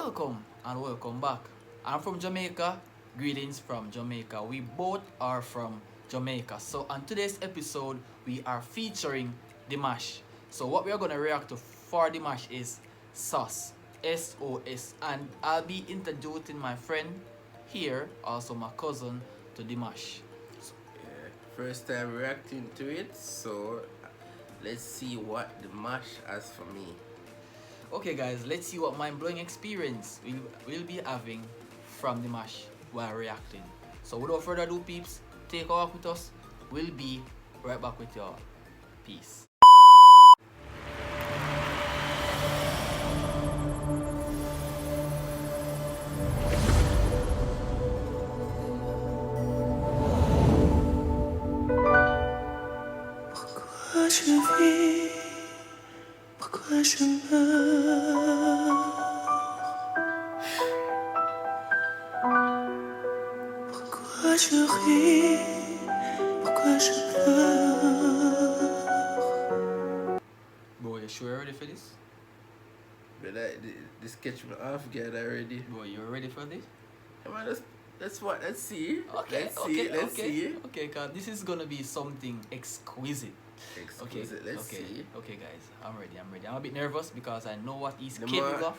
Welcome and welcome back. I'm from Jamaica. Greetings from Jamaica. We both are from Jamaica. So on today's episode, we are featuring DIMASH. So what we are going to react to for DIMASH is SOS. SOS. And I'll be introducing my friend here, also my cousin, to DIMASH. Yeah, first time reacting to it, so let's see what the mash has for me. Okay guys, let's see what mind-blowing experience we'll be having from DIMASH while reacting. So without further ado peeps, take a walk with us. We'll be right back with y'all. Peace. Pourquoi je vis, pourquoi je meurs, pourquoi je ris, pourquoi je pleure. Bro, you sure you're ready for this? But this catch me off guard already. Bro, you ready for this? Come on, let's see. Okay, Let's see. Okay, cause this is gonna be something exquisite. Exquisite. Okay, Let's see. Okay guys, I'm ready. I'm a bit nervous because I know what he's The capable of.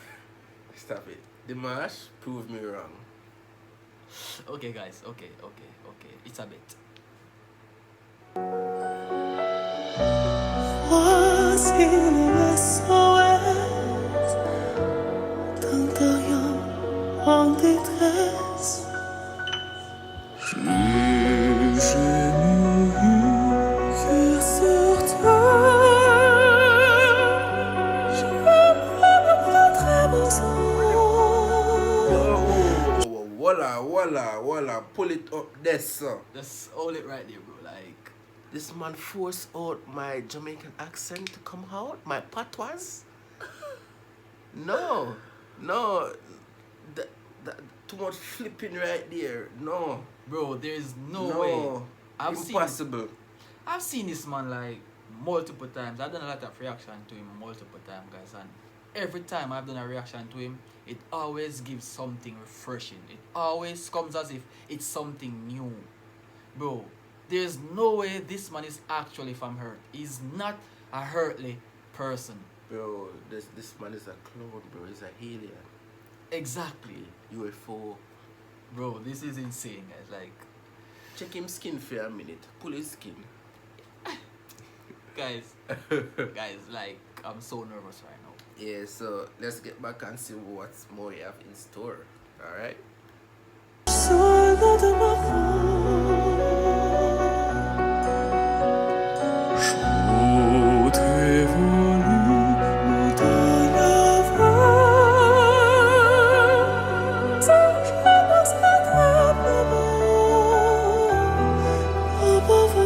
Stop it. The mash proved me wrong. Okay guys, okay. It's a bit. Voici le SOS d'un derrière en détresse. J'ai mouru que sur toi. Je me très besoin. Voila. Pull it up there, sir. Just hold it right there, bro. Like, This man forced out my Jamaican accent to come out, my patois. No, that, too much flipping right there. No, bro, there's no way. Impossible. I've seen this man like multiple times. I've done a lot of reaction to him multiple times, guys, and every time I've done a reaction to him, it always gives something refreshing. It always comes as if it's something new. Bro, there's no way this man is actually from Earth. He's not a earthly person. Bro, this man is a clone, bro. He's a alien. Exactly. UFO. Bro, this is insane, guys. Like, Check him skin for a minute. Pull his skin. guys, like, I'm so nervous right now. Yeah, so let's get back and see what's more you have in store. Alright? Soldat de ma peau, j'aurais voulu monter l'avant, sans jamais s'attrape le vent, le pauvre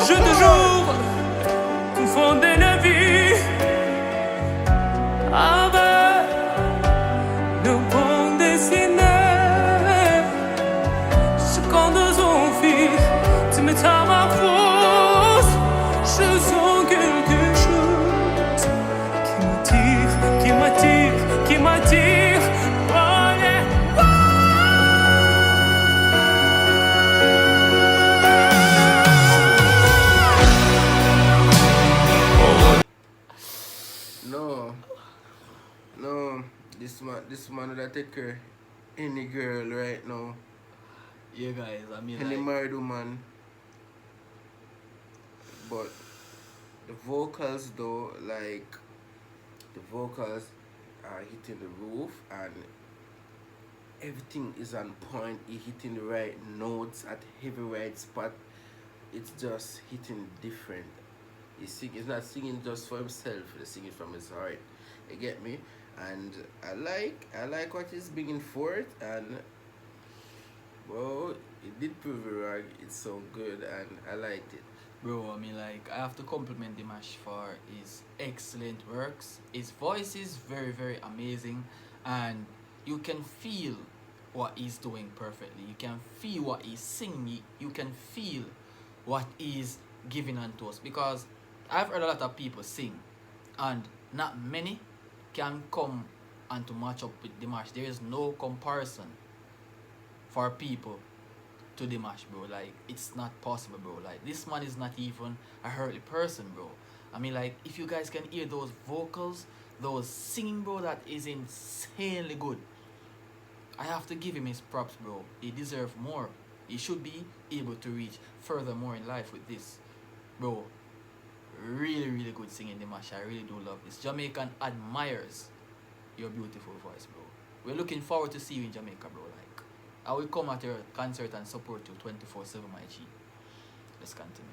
J'ai toujours confondu la vie avec nos bandes dessinées. C'est quand deux envies tu métamorphoses, je sens quelque chose qui m'attire. Oh yeah. No, this man that take her any girl right now. Yeah, guys, I mean, Any like, married woman. But the vocals though, like the vocals are hitting the roof and everything is on point. He hitting the right notes at every right spot. It's just hitting different. He's not singing just for himself, he's singing from his heart. You get me? And I like what he's bringing forth, and well, it did prove it wrong. It's so good and I liked it. Bro, I mean, like, I have to compliment DIMASH for his excellent works. His voice is very, very amazing, and you can feel what he's doing perfectly. You can feel what he's singing. You can feel what he's giving unto us. Because I've heard a lot of people sing, and not many can come and to match up with DIMASH. There is no comparison for people to DIMASH, bro. Like, it's not possible, bro. Like, this man is not even a earthly person, bro. I mean, like, if you guys can hear those vocals, those singing, bro, that is insanely good. I have to give him his props, bro. He deserves more. He should be able to reach further more in life with this, bro. Really, really good singing, DIMASH. I really do love this. Jamaican admires your beautiful voice, bro. We're looking forward to see you in Jamaica, bro. Like, I will come at your concert and support you 24/7, my G. Let's continue.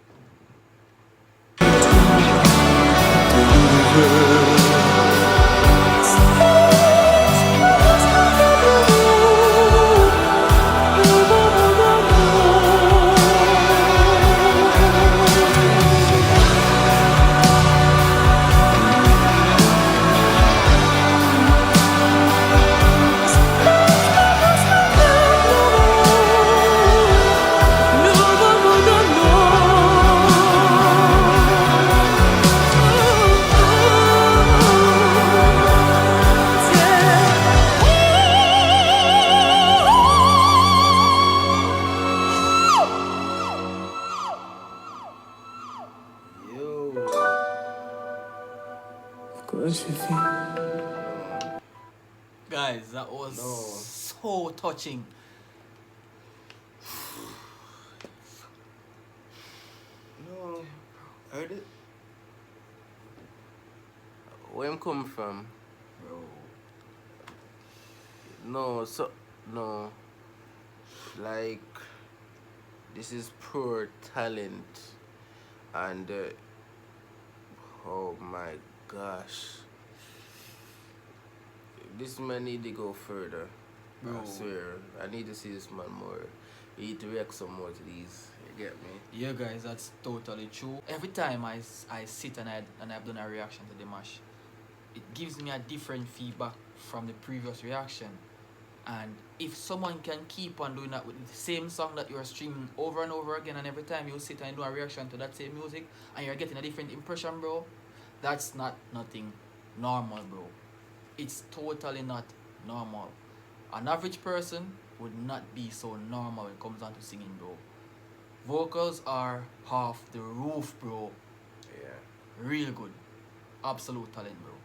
Guys, that was so touching. No, heard it. Where I'm coming from? Bro. No. Like, this is pure talent, and oh my gosh, this man need to go further. Bro. I swear, I need to see this man more. We need to react some more to these. You get me? Yeah, guys, that's totally true. Every time I sit and I've done a reaction to DIMASH, it gives me a different feedback from the previous reaction. And if someone can keep on doing that with the same song that you're streaming over and over again, and every time you sit and do a reaction to that same music and you're getting a different impression, bro, that's not nothing normal, bro. It's totally not normal. An average person would not be so normal when it comes down to singing, bro. Vocals are half the roof, bro. Yeah. Real good. Absolute talent, bro.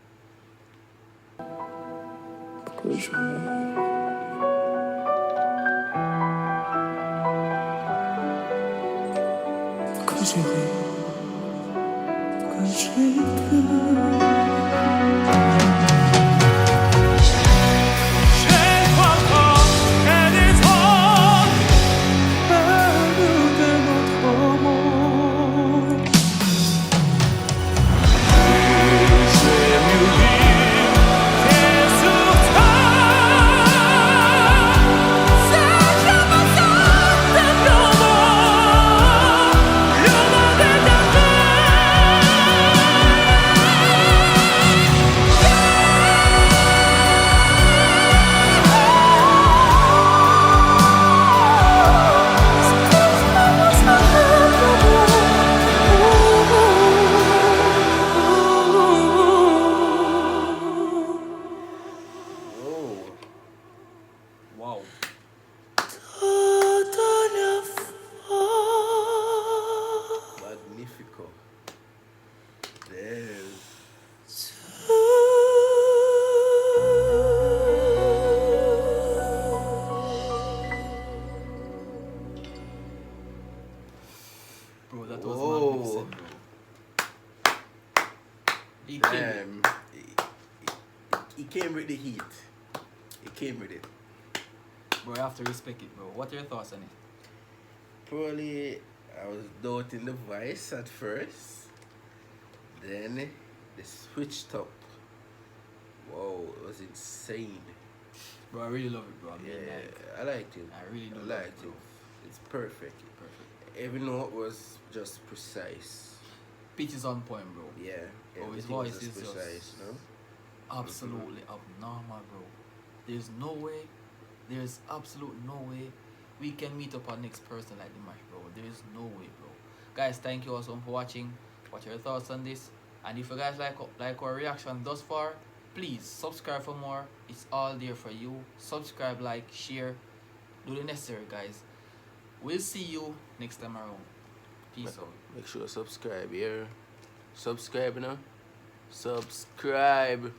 Wow. Magnifico. Damn. Bro, that was Whoa. magnificent, bro. He killed it. Damn. He came with the heat. He came with it. Bro, you have to respect it, bro. What are your thoughts on it? Probably I was doubting the voice at first. Then they switched up. Whoa, it was insane. Bro, I really love it, bro. I mean, Yeah, like, I liked it. I really do I love liked it, bro. it. It's perfect. Perfect. Every note was just precise. Pitch is on point, bro. Yeah. Oh, his everything was voice is just precise, no? absolutely abnormal, bro. there's no way, there's absolute no way we can meet up our next person like Dimash, bro. There's no way, bro. Guys, thank you also for watching. What are your thoughts on this? And if you guys like our reaction thus far, please subscribe for more. It's all there for you. Subscribe, like, share, do the necessary, guys. We'll see you next time around. Peace out. Make sure to subscribe here. Subscribe now. Subscribe.